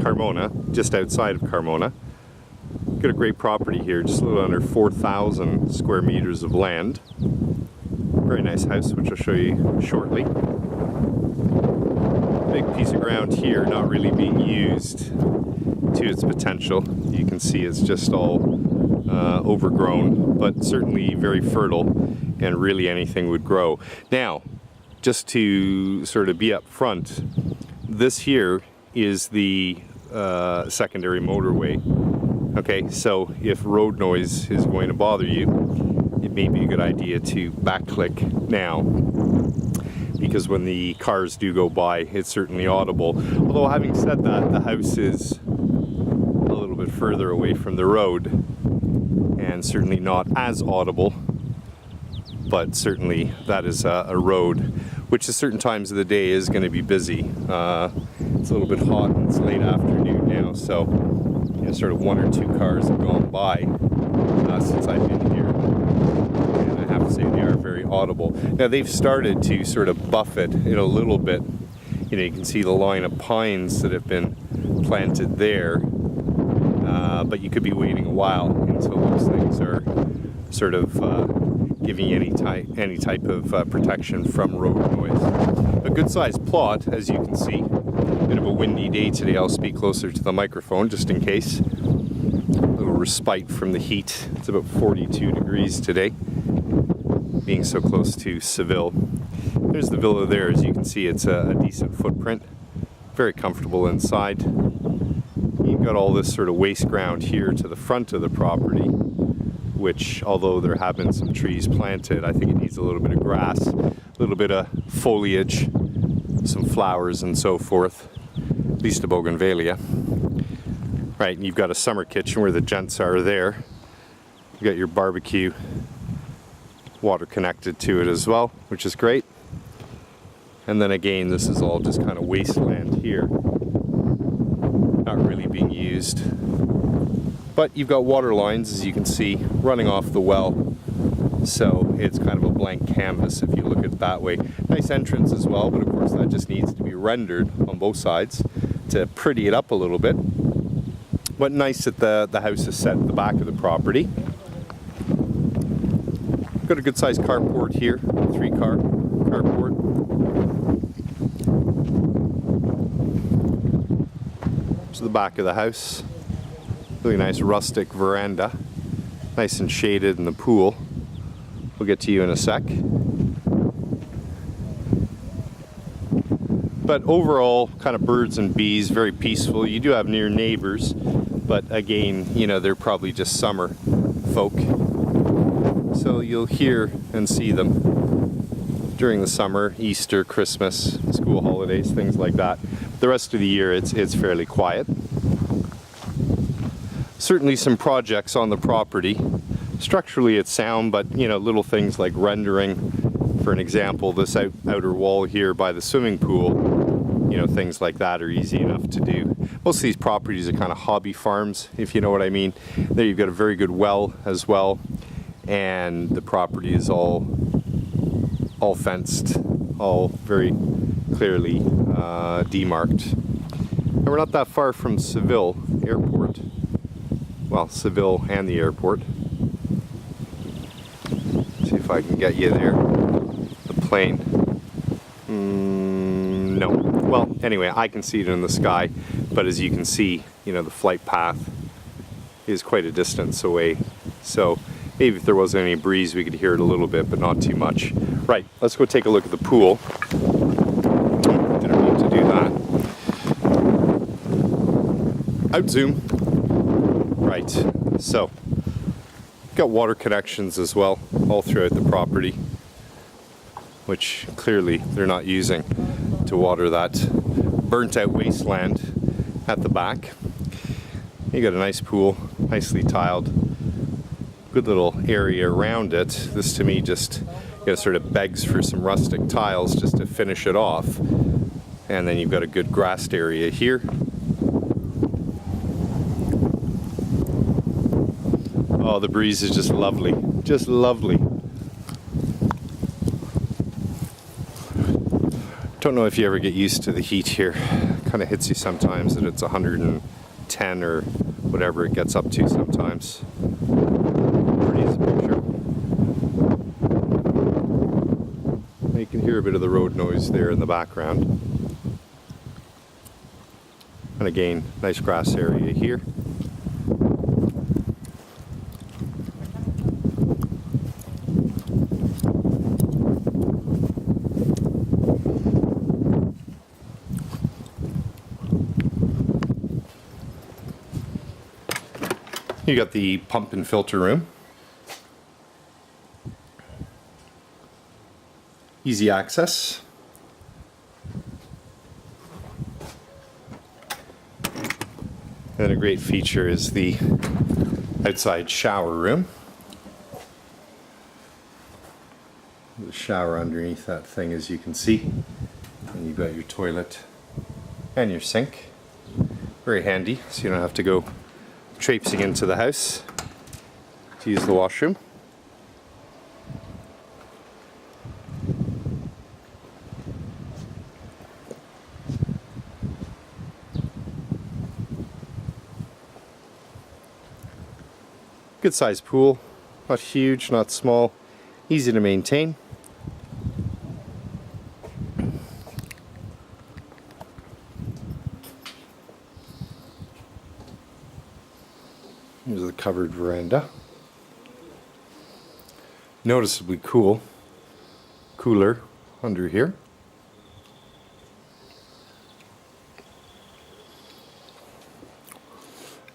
Carmona, just outside of Carmona. Got a great property here, just a little under 4,000 square meters of land. Very nice house, which I'll show you shortly. Big piece of ground here, not really being used to its potential. You can see it's just all overgrown, but certainly very fertile, and really anything would grow. Now, just to sort of be up front, this here is the secondary motorway. Okay, so if road noise is going to bother you, it may be a good idea to backclick now, because when the cars do go by, it's certainly audible. Although having said that, the house is a little bit further away from the road and certainly not as audible, but certainly that is a road which at certain times of the day is going to be busy. It's a little bit hot and it's late afternoon now, so sort of one or two cars have gone by since I've been here, and I have to say they are very audible. Now they've started to sort of buffet it a little bit. You can see the line of pines that have been planted there, but you could be waiting a while until those things are sort of giving any type of protection from road noise. A good sized plot, as you can see. Bit of a windy day today. I'll speak closer to the microphone just in case. A little respite from the heat. It's about 42 degrees today, being so close to Seville. There's the villa there. As you can see, it's a decent footprint. Very comfortable inside. You've got all this sort of waste ground here to the front of the property, which, although there have been some trees planted, I think it needs a little bit of grass, a little bit of foliage, some flowers and so forth, at least a bougainvillea. Right, and you've got a summer kitchen where the gents are there. You've got your barbecue, water connected to it as well, which is great. And then again, this is all just kind of wasteland here, not really being used. But you've got water lines, as you can see, running off the well. So it's kind of a blank canvas if you look at it that way. Nice entrance as well, but of course that just needs to be rendered on both sides to pretty it up a little bit. But nice that the house is set at the back of the property. Got a good sized carport here, 3-car carport. To the back of the house. Really nice rustic veranda. Nice and shaded in the pool. We'll get to you in a sec. But overall, kind of birds and bees, very peaceful. You do have near neighbors, but again, they're probably just summer folk. So you'll hear and see them during the summer, Easter, Christmas, school holidays, things like that. The rest of the year, it's fairly quiet. Certainly some projects on the property. Structurally it's sound, but little things like rendering, for an example, this outer wall here by the swimming pool, things like that are easy enough to do. Most of these properties are kind of hobby farms, if you know what I mean. There you've got a very good well as well, and the property is all fenced, all very clearly demarked. And we're not that far from Seville Airport. Well, Seville and the airport. See if I can get you there. The plane. No. Well, anyway, I can see it in the sky, but as you can see, the flight path is quite a distance away. So maybe if there wasn't any breeze, we could hear it a little bit, but not too much. Right, let's go take a look at the pool. Didn't mean to do that. Out zoom. Right, so got water connections as well all throughout the property, which clearly they're not using to water that burnt out wasteland at the back. You got a nice pool, nicely tiled, good little area around it. This to me just sort of begs for some rustic tiles just to finish it off. And then you've got a good grassed area here. Oh, the breeze is just lovely, just lovely. Don't know if you ever get used to the heat here. kind of hits you sometimes that it's 110 or whatever it gets up to sometimes. Pretty as a picture. You can hear a bit of the road noise there in the background. And again, nice grass area here. You got the pump and filter room. Easy access. And a great feature is the outside shower room. The shower underneath that thing, as you can see. And you've got your toilet and your sink. Very handy, so you don't have to go traipsing into the house to use the washroom. Good sized pool, not huge, not small, easy to maintain. Here's the covered veranda. Noticeably cooler under here.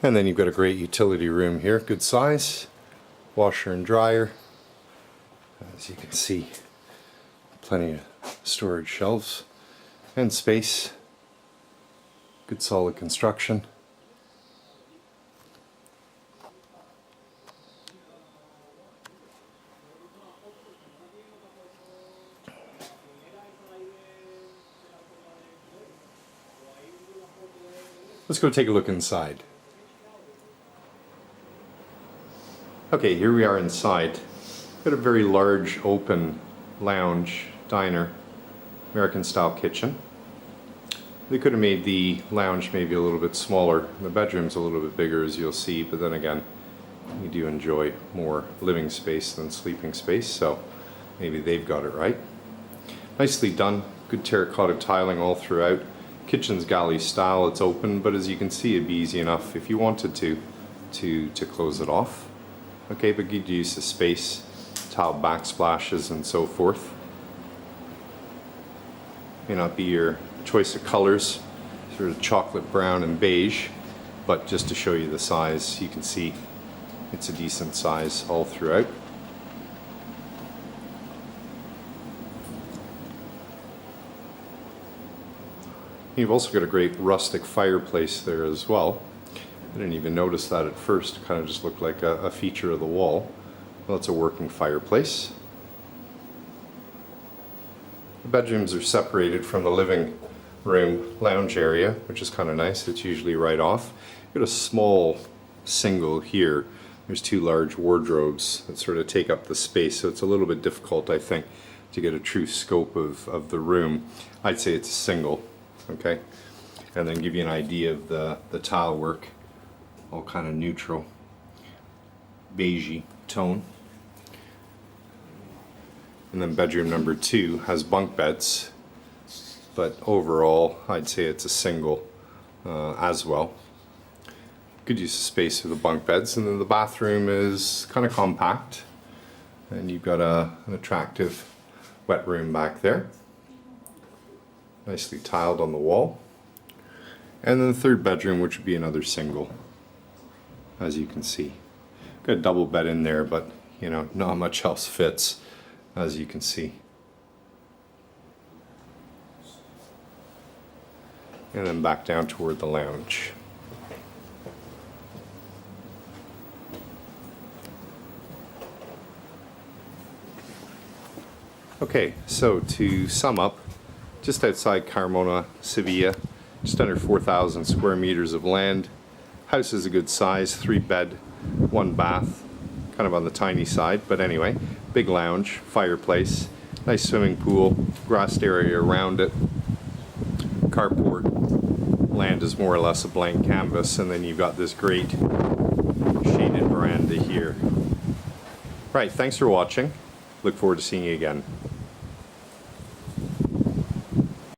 And then you've got a great utility room here, good size, washer and dryer. As you can see, plenty of storage shelves and space. Good solid construction. Let's go take a look inside. Okay, here we are inside. Got a very large open lounge, diner, American style kitchen. They could have made the lounge maybe a little bit smaller. The bedroom's a little bit bigger, as you'll see, but then again, you do enjoy more living space than sleeping space, so maybe they've got it right. Nicely done, good terracotta tiling all throughout. Kitchen's galley style, it's open, but as you can see, it'd be easy enough if you wanted to close it off. Okay, but good use of space, tile backsplashes and so forth. May not be your choice of colors, sort of chocolate brown and beige, but just to show you the size, you can see it's a decent size all throughout. You've also got a great rustic fireplace there as well. I didn't even notice that at first. It kind of just looked like a feature of the wall. Well, it's a working fireplace. The bedrooms are separated from the living room lounge area, which is kind of nice. It's usually right off. You've got a small single here. There's two large wardrobes that sort of take up the space, so it's a little bit difficult, I think, to get a true scope of the room. I'd say it's a single, okay? And then give you an idea of the tile work. All kind of neutral, beigey tone. And then bedroom number 2 has bunk beds, but overall I'd say it's a single as well. Good use of space for the bunk beds, and then the bathroom is kind of compact, and you've got an attractive wet room back there, nicely tiled on the wall. And then the third bedroom, which would be another single. As you can see, got a double bed in there, but you know, not much else fits, as you can see. And then back down toward the lounge. Okay, so to sum up, just outside Carmona, Sevilla, just under 4,000 square meters of land. House is a good size, 3 bed, 1 bath, kind of on the tiny side, but anyway, big lounge, fireplace, nice swimming pool, grassed area around it, carport, land is more or less a blank canvas, and then you've got this great shaded veranda here. Right, thanks for watching. Look forward to seeing you again.